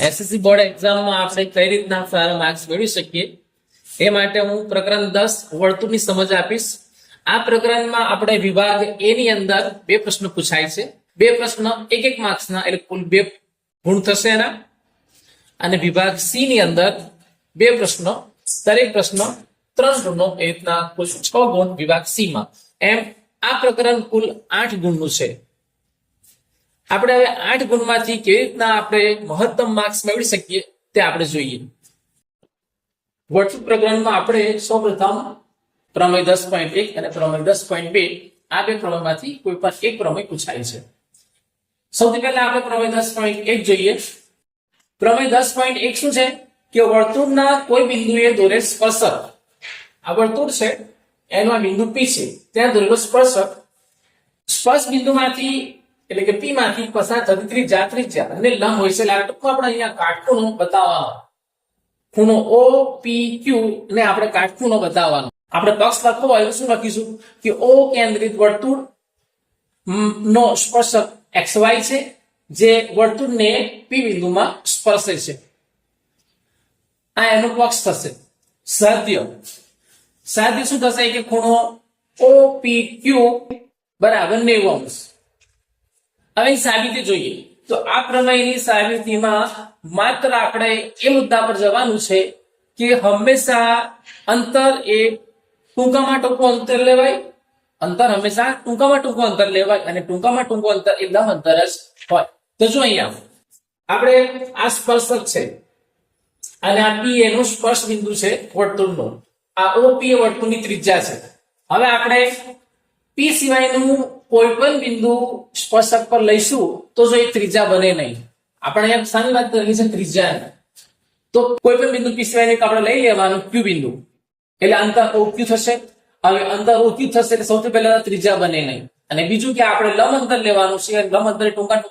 SSC board એક્ઝામમાં આપણે કઈ રીતના સારા માર્ક્સ મેળવી શકીએ એ માટે હું પ્રકરણ 10 વર્તુળની સમજ આપીશ. આ પ્રકરણમાં આપણે વિભાગ એ ની અંદર બે પ્રશ્નો પૂછાય છે. બે પ્રશ્ન એક માર્ક્સના એટલે કુલ 2 ગુણ થશે એના. અને વિભાગ સી ની અંદર બે પ્રશ્નો, દરેક પ્રશ્ન 3 ગુણનો, એ રીતના કુલ 6 ગુણ વિભાગ સી માં. એમ આ પ્રકરણ કુલ 8 ગુણનું છે. આપણે હવે 8 ગુણમાંથી કેવી રીતના આપણે મહત્તમ માર્ક્સ મેળવી શકીએ તે આપણે જોઈએ. વર્તુળ પ્રકરણમાં આપણે સૌપ્રથમ પ્રમેય 10.1 અને પ્રમેય 10.2 આ બે પ્રમેયમાંથી કોઈ પણ એક પ્રમેય પૂછાય છે. સૌથી પહેલા આપણે પ્રમેય 10.1 જોઈએ. પ્રમેય 10.1 શું છે કે વર્તુળના કોઈ બિંદુએ દોરેલ સ્પર્શક, આ વર્તુળ છે એનો આ બિંદુ P છે, ત્યાં દોરેલો સ્પર્શક સ્પર્શ બિંદુમાંથી એટલે કે P માંથી પસાર થતી ત્રિજ્યા અને લંબ હોય છે. એટલે આપણે અહીંયા કાટખૂણો બતાવવાનો, ખૂણો OPQ ને આપણે કાટખૂણો બતાવવાનો. આપણે પક્ષ લખવો હોય તો શું લખીશું કે O કેન્દ્રિત વર્તુળ નો સ્પર્શક XY છે, જે વર્તુળને P બિંદુમાં સ્પર્શે છે. આ એનો પક્ષ થશે. સાધ્ય શું થશે કે ખૂણો OPQ બરાબર 90°. હવે સાબિતી જોઈએ તો આ પ્રમેયની સાબિતીમાં માત્ર આપણે એ મુદ્દા પર જવાનું છે કે હંમેશા અંતર એ ટૂંકામાં ટૂંકું અંતર લેવાય, અંતર હંમેશા ટૂંકામાં ટૂંકું અંતર લેવાય અને ટૂંકામાં ટૂંકું અંતર એ લંબ અંતર જ હોય. તો જો અહીંયા આપણે આ સ્પર્શક છે અને આ P એનો સ્પર્શ બિંદુ છે વર્તુળનો, આ OP એ વર્તુળની ત્રિજ્યા છે. હવે આપણે P સિવાયનું કોઈ પણ બિંદુ સ્પર્શક પર લઈશું તો જો એ ત્રિજ્યા બને નહીં. આપણે અહીંયા સાની વાત કરીએ છીએ ત્રિજ્યા, તો કોઈ પણ બિંદુ P સિવાયનું આપણે લઈ લેવાનું Q બિંદુ, એટલે અંતર OQ થશે. હવે અંતર OQ થશે એટલે સૌથી પહેલા ત્રિજ્યા બને નહીં. અને બીજું કે આપણે લંબ અંતર લેવાનું છે. લંબ અંતર ટૂંકામાં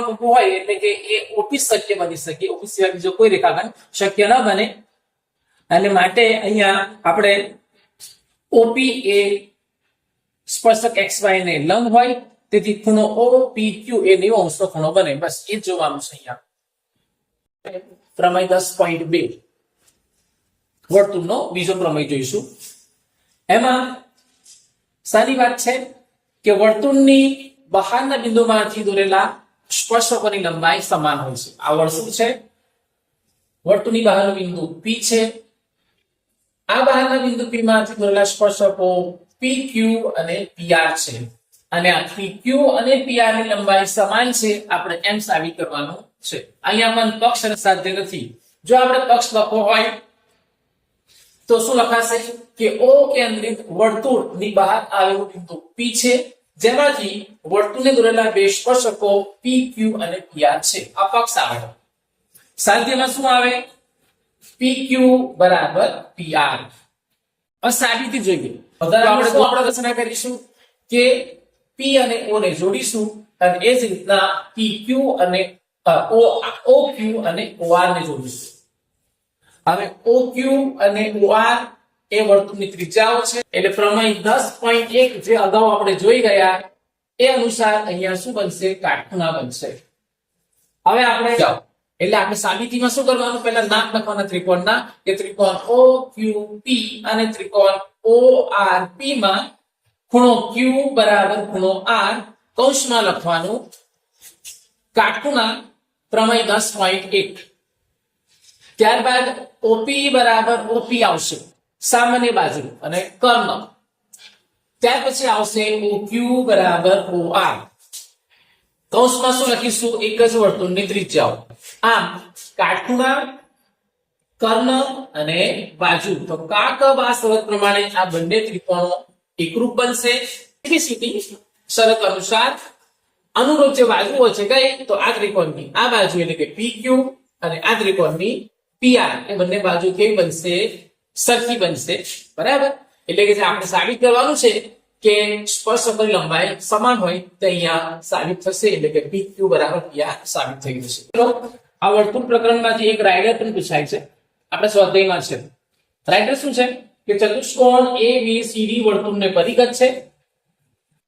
ટૂંકું હોય એટલે કે એ OP શક્ય બની શકે, OP સિવાય બીજો કોઈ રેખાખંડ શક્ય ન બને. અને માટે અહીંયા આપણે OP એ સ્પર્શક XY ને લંબ હોય, તેથી ખૂણો OPQ એ 90° ખૂણો બને. બસ એ જ જોવાનું છે. અહીંયા પ્રમેય 10.2 વર્તુળનો બીજો પ્રમેય જોઈશું. એમાં સારી વાત છે કે વર્તુળની બહારના બિંદુમાંથી દોરેલા સ્પર્શકોની લંબાઈ સમાન હોય છે. આ વર્તુળ છે, વર્તુળની બહારનું બિંદુ P છે. આ બહારના બિંદુ P માંથી દોરેલા સ્પર્શકો PQ અને PR છે, અને આ PQ અને PR ની લંબાઈ સમાન છે. આપણે એમ સાબિત કરવાનું છે. અહીંયા પણ પક્ષ અને સાધ્ય નથી. જો આપણે પક્ષ લખવો હોય તો શું લખાશે કે O કેન્દ્રિત વર્તુળની બહાર આવેલું બિંદુ P છે, જેમાંથી વર્તુળને દોરેલા બે સ્પર્શકો PQ અને PR છે. આ પક્ષ આવે. સાધ્યમાં શું આવે? PQ બરાબર PR. સાબિતી જોઈએ. આપણે રચના કરીશું કે P અને O ને જોડીશું અને એ જ રીતના PQ અને OQ અને OR ને જોડીશું. હવે OQ અને OR એ વર્તુળની ત્રિજ્યાઓ છે. એટલે પ્રમેય 10.1 જે અગાઉ આપણે જોઈ ગયા એ અનુસાર અહીંયા શું બનશે? કાટખૂણા બનશે. હવે આપણે એટલે આપણે સાબિતીમાં શું કરવાનું? પહેલા નામ લખવાના ત્રિકોણના, કે ત્રિકોણ OQP અને ત્રિકોણ ORP માં ખૂણો Q બરાબર ખૂણો R કૌંસમાં લખવાનું કાટખૂણા પ્રમેય 10.1. ત્યારબાદ OP બરાબર OP આવશે સામાન્ય બાજુ અને કર્ણ. ત્યાર પછી આવશે OQ બરાબર OR કૌંસમાં શું લખીશું? એક જ વર્તુળની ત્રિજ્યાઓ. આમ કાટખૂણા, કર્ણ અને બાજુ. તો કાકબા શરત પ્રમાણે આ બંને ત્રિકોણો એકરૂપ બનશે. એબીસીડી શરત અનુસાર અનુરૂપ જે બાજુઓ છે કઈ? તો આ ત્રિકોણની આ બાજુ એટલે કે PQ અને આ ત્રિકોણની PR એ બંને બાજુ કેવી બનશે? સરખી બનશે. બરાબર. એટલે કે જે આપણે સાબિત કરવાનું છે કે સ્પર્શકોની લંબાઈ સમાન હોય તો અહીંયા સાબિત થશે. એટલે કે PQ બરાબર PR સાબિત થઈ જશે. આ વર્તુળ પ્રકરણમાંથી એક રાઇડર પણ પૂછાય છે. આપણે સ્વાધ્યાયમાં છે. રાઇડર શું છે કે ચતુષ્કોણ ABCD વર્તુળને પરિઘ છે.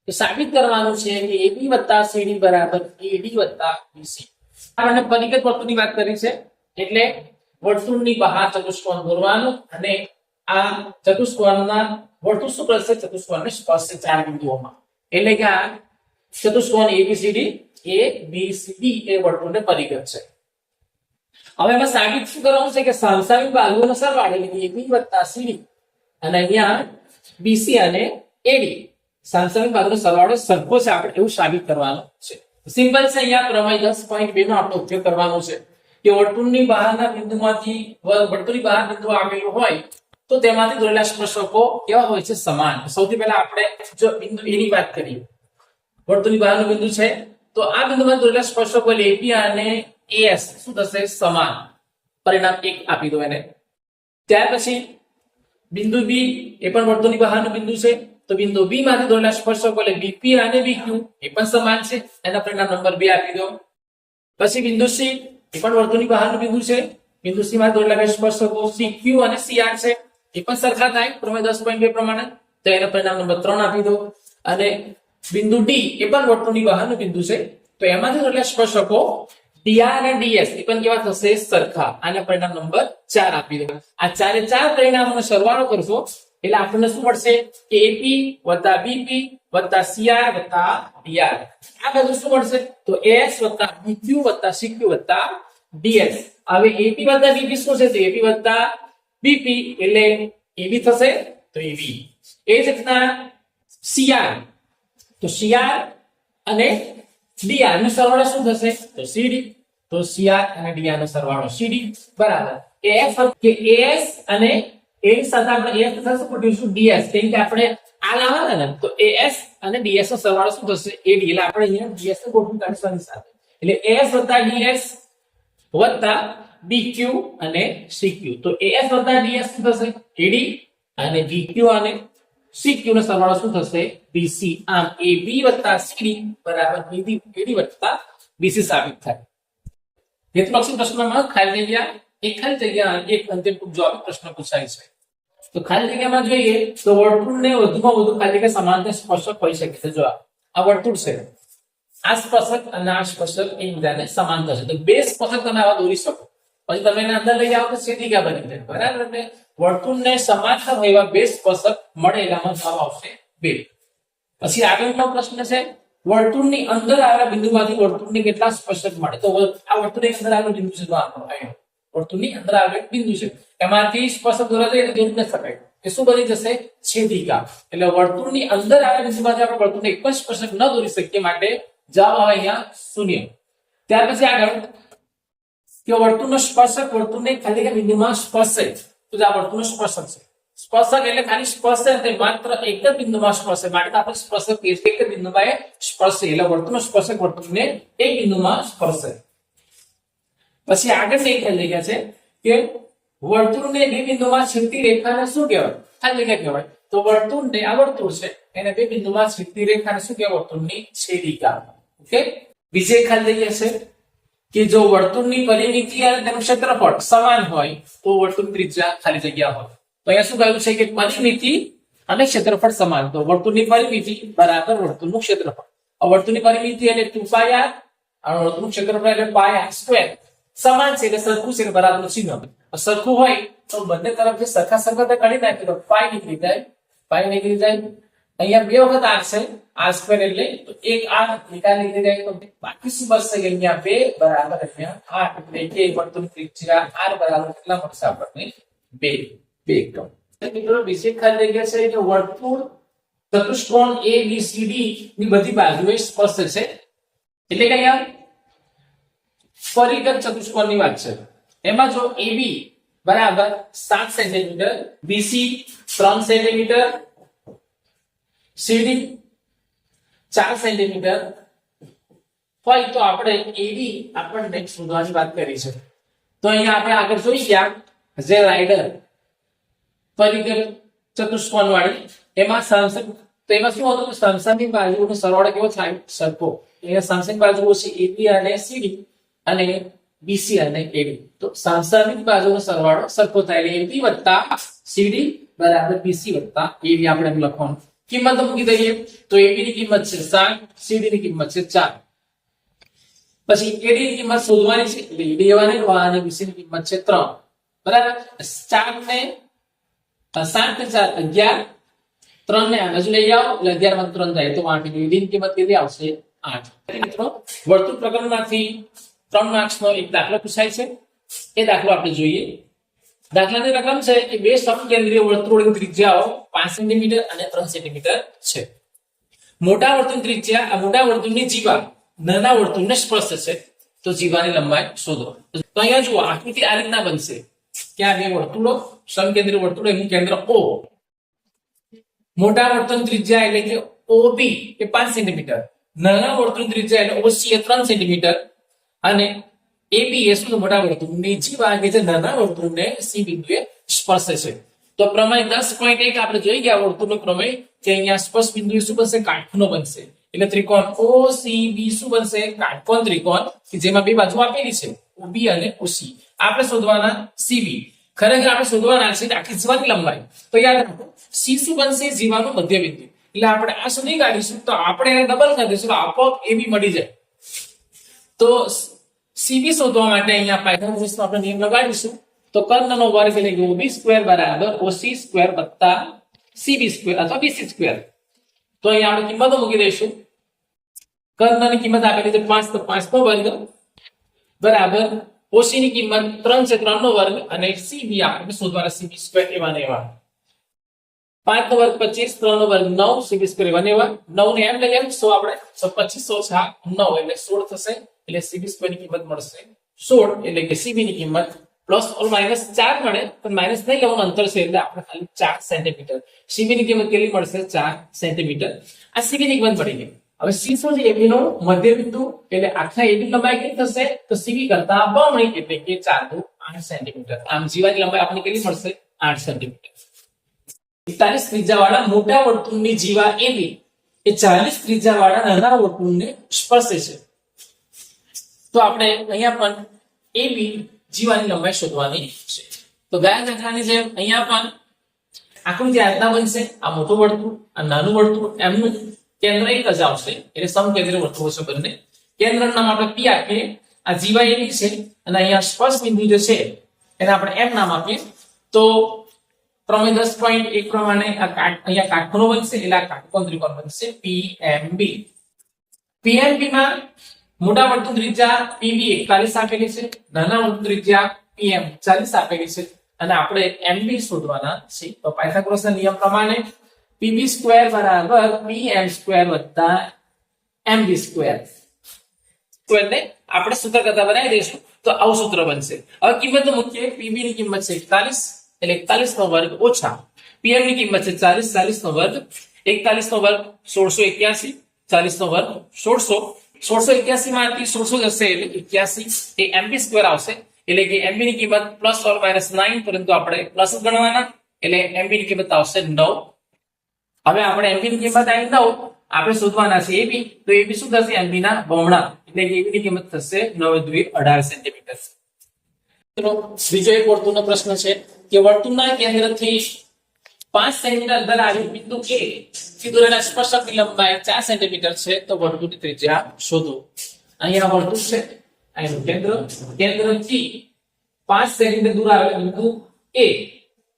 તો સાબિત કરવાનું છે કે AB + CD બરાબર AD + BC. આપણને પરિગત વર્તુળની વાત કરી છે એટલે વર્તુળની બહાર ચતુષ્કોણ દોરવાનું અને આ ચતુષ્કોણના વર્તુળ શું કરશે ચતુષ્કોણને સ્પર્શે 4 બિંદુઓમાં એટલે કે આ ચતુષ્કોણ ABCD એ વર્તુળને પરિગત છે. હવે એમાં સાબિત શું કરવાનું છે કે સામસામી બાજુઓનો સરવાળો એટલે AB + CD અને અહીંયા BC અને AD સામસામી બાજુનો સરવાળો સરખો છે આપણે એવું સાબિત કરવાનું છે. સિમ્પલ છે. અહીંયા પ્રમેય 10.2 નો આપણે ઉપયોગ કરવાનો છે કે વર્તુળની બહારના બિંદુમાંથી વર્તુળની બહાર બિંદુ આવેલું હોય તો તેમાંથી દોરેલા સ્પર્શકો કેવા હોય છે સમાન. સૌથી પહેલા આપણે જો બિંદુ A ની વાત કરીએ વર્તુળની બહારનું બિંદુ છે તો આ બિંદુમાં દોરેલા સ્પર્શકો એટલે AB અને AS શું થશે સમાન. પરિણામ 1 આપી દો એને. ત્યાર પછી બિંદુ B એ પણ વર્તુળની બહારનું બિંદુ છે તો બિંદુ B માંથી દોરેલા સ્પર્શકો એટલે BP અને BQ એ પણ સમાન છે એના પરિણામ નંબર 2 આપી દો. પછી બિંદુ C એ પણ વર્તુળની બહારનું બિંદુ છે બિંદુ C માંથી દોરેલા સ્પર્શકો CQ અને CR છે એ પણ સરખા થાય પ્રમેય 10.2 પ્રમાણે તો એના પરિણામ નંબર 3 આપી દો. અને બિંદુ D એ પણ વર્તુળની બહારનું બિંદુ છે તો એમાંથી દોરેલા સ્પર્શકો DR અને DS એ પણ કેવા થશે સરખા આના પરિણામ નંબર 4 આપી દો. આ ચારે ચાર પરિણામોનો સરવાળો કરશો એટલે આપણને શું મળશે કે AP + BP + CR + DR આ બધું શું મળશે તો AS + BQ + CQ + DS. હવે AP + BP શું છે તો AP + BP એટલે AB થશે તો AB. એ જ રીતના CR તો CR અને DR નો સરવાળો શું થશે તો CD તો CR અને DR નો સરવાળો CD બરાબર. AS અને A સાથે આપણે AS સાથે શું કરીશું DS કેમ કે આપણે આ લાવવાના ને તો AS અને DS નો સરવાળો શું થશે AD એટલે આપણે અહીંયા DS ને ગોઠવી કાઢશું સાથે એટલે AS + DS + BQ અને CQ તો AS + DS શું થશે AD અને BQ અને CQ નો સરવાળો શું થશે BC. આમ AB + CD = AD + BC સાબિત થાય. હેતુલક્ષી પ્રશ્નમાં ખાલી જગ્યા એક અંતિમ જવાબ પ્રશ્ન પૂછાય છે તો ખાલી જગ્યામાં જોઈએ તો વર્તુળને વધુમાં વધુ ખાલી જગ્યા સમાંતર સ્પર્શક હોઈ શકે છે. જો આ વર્તુળ છે આ સ્પર્શક અને આ સ્પર્શક એકબીજાને સમાંતર છે તો બે સ્પર્શક તમે આવા દોરી શકો પછી તમે એને અંદર લઈ આવો તો છેદિકા બની જાય બરાબર. એટલે વર્તુળને સમાંતર હોય એવા બે સ્પર્શક મળે એટલામાં જવાબ આવશે 2. પછી આગળનો પ્રશ્ન છે વર્તુળની અંદર આવેલા બિંદુમાંથી વર્તુળને કેટલા સ્પર્શક મળે તો આ વર્તુળની અંદર આવેલું બિંદુ છે તો આ વર્તુળની અંદર આવેલું બિંદુ છે એમાંથી સ્પર્શક દોરાય એટલે દોરી ન શકાય એ શું બની જશે છેદિકા. એટલે વર્તુળની અંદર આવેલા બિંદુમાંથી આપણે વર્તુળને એક પણ સ્પર્શક ન દોરી શકીએ માટે જવાબ આવે અહીંયા 0. ત્યાર પછી આગળ કે વર્તુળનો સ્પર્શક વર્તુળને ખાલી એક બિંદુમાં સ્પર્શે તો આ વર્તુળનો સ્પર્શક છે. સ્પર્શક એટલે ખાલી સ્પર્શે તે માત્ર એક જ બિંદુમાં સ્પર્શે માટે આપણે સ્પર્શક એક જ બિંદુમાં સ્પર્શે એટલે વર્તુળનો સ્પર્શક વર્તુળને એક બિંદુમાં સ્પર્શે. પછી આગળ એક જગ્યા છે કે વર્તુળને બે બિંદુમાં છેદતી રેખાને શું કહેવાય ખાલી જગ્યા કહેવાય તો વર્તુળને આ વર્તુળ છે એને બે બિંદુમાં છેદતી રેખાને શું કહેવાય વર્તુળની છેદિકા. ઓકે. બીજી એક ખાલી જગ્યા છે કે જો વર્તુળની પરિમિતિ અને તેનું ક્ષેત્રફળ સમાન હોય તો વર્તુળ ત્રિજ્યા ખાલી જગ્યા હોય તો અહીંયા શું કહ્યું છે કે પરિમિતિ અને ક્ષેત્રફળ સમાન તો વર્તુળની પરિમિતિ બરાબર વર્તુળનું ક્ષેત્રફળ. વર્તુળની પરિમિતિ એટલે 2πr અને વર્તુળનું ક્ષેત્રફળ એટલે πr² સમાન છે એટલે સરખું છે બરાબર ચિહ્ન સરખું હોય તો બંને તરફથી સરખા સરખા કાઢી નાખીએ તો પાઈ નીકળી જાય. અહીંયા બે વખત r છે r² એટલે તો એક r નીકળી જાય તો બાકી શું બચશે અહીંયા 2 બરાબર અહીંયા 8 એટલે કે વર્તુળની ત્રિજ્યા r બરાબર કેટલા મળશે આપણને 2 એકમ. મિત્રો બીજી ખાલી જગ્યા છે કે વર્તુળ ચતુષ્કોણ ABCD ની બધી બાજુએ સ્પર્શે છે એટલે કે અહીંયા પરિગત ચતુષ્કોણની વાત છે એમાં જો AB બરાબર 7 centimetre BC 3 centimetre CD 4 centimetre હોય તો આપણે AD આપણને શોધવાની વાત કરી છે તો અહીંયા આપણે આગળ જોઈ ગયા જે રાઇડર પરિગત ચતુષ્કોણ વાળી એમાં સામસામ તો એમાં શું હતું સામસામી બાજુનો સરવાળો કેવો થાય સરખો. અહીંયા સામસામી બાજુઓ છે AB અને CD અને BC અને AD તો સામસામી બાજુનો સરવાળો સરખો થાય એટલે AB + CD = BC + AD આપણે લખવાનું. કિંમત મૂકી દઈએ તો AB ની કિંમત છે 7 CD ની કિંમત છે 4. પછી એડી ની કિંમત શોધવાની છે એટલે એડી એવા નહીં અને બીસી ની કિંમત છે 3 બરાબર 4 ને 7 ને 4 11 3 ને હજુ લઈ આવો એટલે 11 માં 3 જાય તો 8 એડી ની કિંમત કેટલી આવશે 8 મિત્રો વર્તુળ પ્રકરણમાંથી 3 માર્ક્સ નો એક દાખલો પૂછાય છે એ દાખલો આપણે જોઈએ દાખલાની રકમ છે કે બે સમકેન્દ્રીય વર્તુળોની ત્રિજ્યાઓ 5 સેન્ટીમીટર અને 3 સેન્ટીમીટર છે મોટા વર્તુળની ત્રિજ્યા આ મોટા વર્તુળની જીવા નાના વર્તુળને સ્પર્શે છે તો જીવાની લંબાઈ શોધો તો અહીંયા જુઓ આકૃતિ આ રીતના બનશે કે આ બે વર્તુળો સમકેન્દ્રીય વર્તુળો એનું કેન્દ્ર O મોટા વર્તુળની ત્રિજ્યા એટલે કે OB એ 5 સેન્ટીમીટર નાના વર્તુળની ત્રિજ્યા એટલે OC એ 3 સેન્ટીમીટર અને AB એ શું મોટા વર્તુળની જીવા કે જે નાના વર્તુળને C બિંદુએ સ્પર્શે છે તો પ્રમેય 10.1 આપણે જોઈ ગયા વર્તુળનો પ્રમેય કે અહીંયા સ્પર્શ બિંદુએ શું બનશે કાટખૂણો બનશે એટલે ત્રિકોણ OCB શું બનશે કાટકોણ ત્રિકોણ કે જેમાં બે બાજુ આપેલી છે OB અને OC આપણે શોધવાના CB ખરેખર આપણે શોધવાના છે આખી જીવાની લંબાઈ તો યાદ રાખો C શું બનશે જીવાનું મધ્ય બિંદુ એટલે આપણે આ સુધી કાઢીશું તો આપણે એને ડબલ કરી દઈશું તો આપોઆપ AB મળી જાય તો CB શોધવા માટે અહીંયા પાયથાગોરસનો આપણે નિયમ લગાડીશું તો કર્ણનો વર્ગ એટલે કે OB સ્ક્વેર બરાબર OC સ્ક્વેર વત્તા CB સ્ક્વેર અથવા BC સ્ક્વેર તો અહીંયા આપણે કિંમતો મૂકી દઈશું કર્ણની કિંમત આપેલી છે 5 તો 5 નો વર્ગ બરાબર OC ની કિંમત 3 છે 3 નો વર્ગ અને CB આપણે શોધવાના CB સ્ક્વેર એવા ને એવા 5 નો વર્ગ 25 3 નો વર્ગ 9 CB સ્ક્વેર એવા ને એવા 9 ને એમ લઈ લેવું 100 આપણે 25 9 એટલે 16 થશે એટલે CB સ્ક્વેર ની કિંમત મળશે 16 એટલે કે CB ની કિંમત પ્લસ ઓર માઈનસ 4 મળે પણ માઈનસ નહીં લેવાનું અંતર છે એટલે આપણે ખાલી 4 સેન્ટીમીટર CB ની કિંમત કેટલી મળશે 4 સેન્ટીમીટર આ CB ની કિંમત પડી ગઈ હવે C શું છે AB નો મધ્ય બિંદુ એટલે આખા AB લંબાઈ કેટલી થશે તો CB કરતા બમણી એટલે કે 4 દુ 8 સેન્ટીમીટર આમ જીવાની લંબાઈ આપણને કેટલી મળશે 8 સેન્ટીમીટર 41 ત્રિજ્યાવાળા મોટા વર્તુળની જીવા AB એ 40 ત્રિજ્યાવાળા નાના વર્તુળને સ્પર્શે છે તો આપણે અહીંયા પણ AB જીવાની લંબાઈ શોધવાની છે તો ગયા દાખલાની જેમ અહીંયા પણ આકૃતિ આ રીતના બનશે આ મોટું વર્તુળ આ નાનું વર્તુળ એમનું કેન્દ્ર એક જ આવશે એટલે સમકેન્દ્રીય વર્તુળો છે બંને કેન્દ્રનું નામ આપણે P આપીએ આ જીવા AB છે અને અહીંયા સ્પર્શ બિંદુ જે છે એને આપણે M નામ આપીએ તો પ્રમેય 10.1 પ્રમાણે આ અહીંયા કાટખૂણો બનશે એટલે આ કાટકોણ ત્રિકોણ બનશે PMB PMB માં મોટા વર્તુળ ત્રિજ્યા PB 41 આપેલી છે નાના વર્તુળ ત્રિજ્યા PM 40 આપેલી છે અને આપણે MB શોધવાના છે તો પાયથાગોરસના નિયમ પ્રમાણે PB સ્ક્વેર બરાબર PM સ્ક્વેર વત્તા MB સ્ક્વેર તો એટલે આપણે સૂત્ર કરતા બનાવી દઈશું તો આવું સૂત્ર બનશે હવે કિંમત મૂકીએ PB ની કિંમત છે 41 એટલે 41 નો વર્ગ ઓછા PM ની કિંમત છે 40 40 નો વર્ગ 41 નો વર્ગ 1681 40 નો વર્ગ 1681 માંથી 1600 જશે એટલે 81 એ MB સ્ક્વેર આવશે એટલે કે MB ની કિંમત પ્લસ ઓર માઈનસ 9 પરંતુ આપણે પ્લસ જ ગણવાના એટલે MB ની કિંમત આવશે 9 હવે આપણે MB ની કિંમત આવી 9 આપણે શોધવાના છે AB તો AB શું થશે MB ના બમણા એટલે કે AB ની કિંમત થશે 9 દુ 18 સેન્ટીમીટર મિત્રો બીજો એક વર્તુળનો પ્રશ્ન છે કે વર્તુળના કેન્દ્રથી 5 સેન્ટીમીટર અંતર આવેલ બિંદુ A થી દોરેલા સ્પર્શકની લંબાઈ 4 સેન્ટીમીટર છે તો વર્તુળની ત્રિજ્યા શોધો અહીંયા વર્તુળ છે અહીંનું કેન્દ્રથી 5 સેન્ટીમીટર દૂર આવેલ બિંદુ A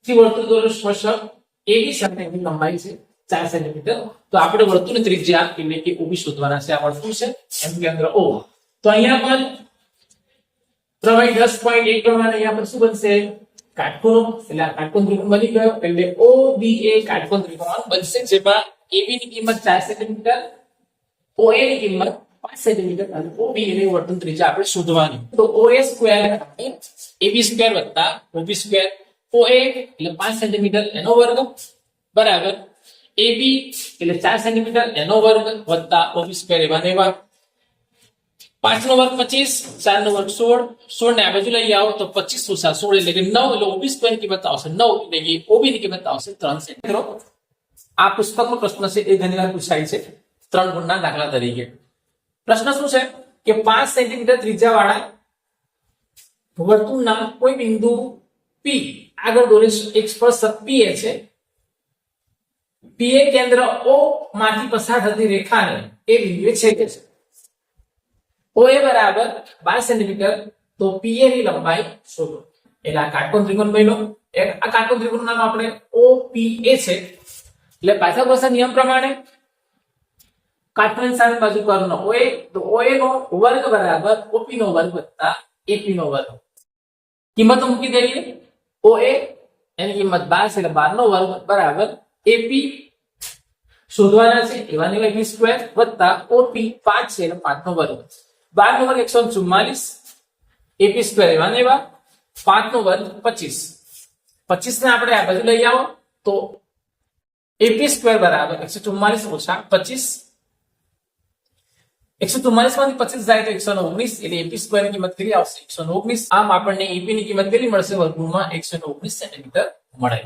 થી વર્તુળ દોરેલું સ્પર્શક AB સાથે એની લંબાઈ છે 4 સેન્ટીમીટર તો આપણે વર્તુળની ત્રિજ્યા એટલે કે OB શોધવાના છે આ વર્તુળ છે એનું કેન્દ્ર O તો અહીંયા પણ પ્રમેય 10.1 પ્રમાણે અહીંયા પર શું બનશે કાટખૂણો એટલે આ કાટકોણ ત્રિકોણ બની ગયો એટલે OBA કાટકોણ ત્રિકોણ બનશે જેમાં AB ની કિંમત 4 સેન્ટીમીટર OA ની કિંમત 5 સેન્ટીમીટર અને OB ની વર્તુળ ત્રિજ્યા આપણે શોધવાની તો OA સ્ક્વેર AB સ્ક્વેર વત્તા OB સ્ક્વેર OA એટલે 5 સેન્ટીમીટર એનો વર્ગ બરાબર AB એટલે 4 સેન્ટીમીટર એનો વર્ગ વત્તા OB સ્ક્વેર એવા ને એવા 5 નો વર્ગ 25 4 નો વર્ગ 16 ને આ બાજુ લઈ આવો તો 25 ઓછા 16 એટલે કે 9 એટલે OB સ્ક્વેર ની કિંમત આવશે 9 એટલે કે OB ની કિંમત આવશે 3 સેન્ટીમીટર આ પુસ્તકનો પ્રશ્ન છે એ ઘણીવાર પૂછાય છે 3 ગુણના દાખલા તરીકે પ્રશ્ન શું છે કે 5 સેન્ટીમીટર ત્રિજ્યાવાળા વર્તુળના કોઈ બિંદુ P આગળ દોરેલ એક સ્પર્શક PA છે PA કેન્દ્ર O માંથી પસાર થતી રેખાને એ બિંદુએ છેદે છે OA બરાબર 12 સેન્ટીમીટર, તો PA ની લંબાઈ શોધો. એટલે આ કાટકોણ ત્રિકોણ બન્યો. આ કાટકોણ ત્રિકોણનું નામ આપણે OPA છે. એટલે પાયથાગોરસના નિયમ પ્રમાણે કાટકોણની સામે બાજુ કર્ણનો OA, તો OA નો વર્ગ બરાબર OP નો વર્ગ વત્તા AP નો વર્ગ. કિંમતો મૂકી દઈએ. OA એની કિંમત 12 છે એટલે 12 નો વર્ગ બરાબર AP શોધવાના છે એવા ને એવા સ્ક્વેર વત્તા OP 5 છે એટલે 5 નો વર્ગ. 12 નો વર્ગ 144, AP સ્ક્વેર એવા ને એવા, 5 નો વર્ગ 25. 25 ને આપણે આ બાજુ લઈ આવો તો AP સ્ક્વેર બરાબર 144 ઓછા 25. 144 માંથી 25 જાય તો 119, એટલે AP સ્ક્વેર ની કિંમત કેટલી આવશે? 119. આમ આપણને AP ની કિંમત કેટલી મળશે? વર્ગમૂળમાં 119 સેન્ટીમીટર મળે.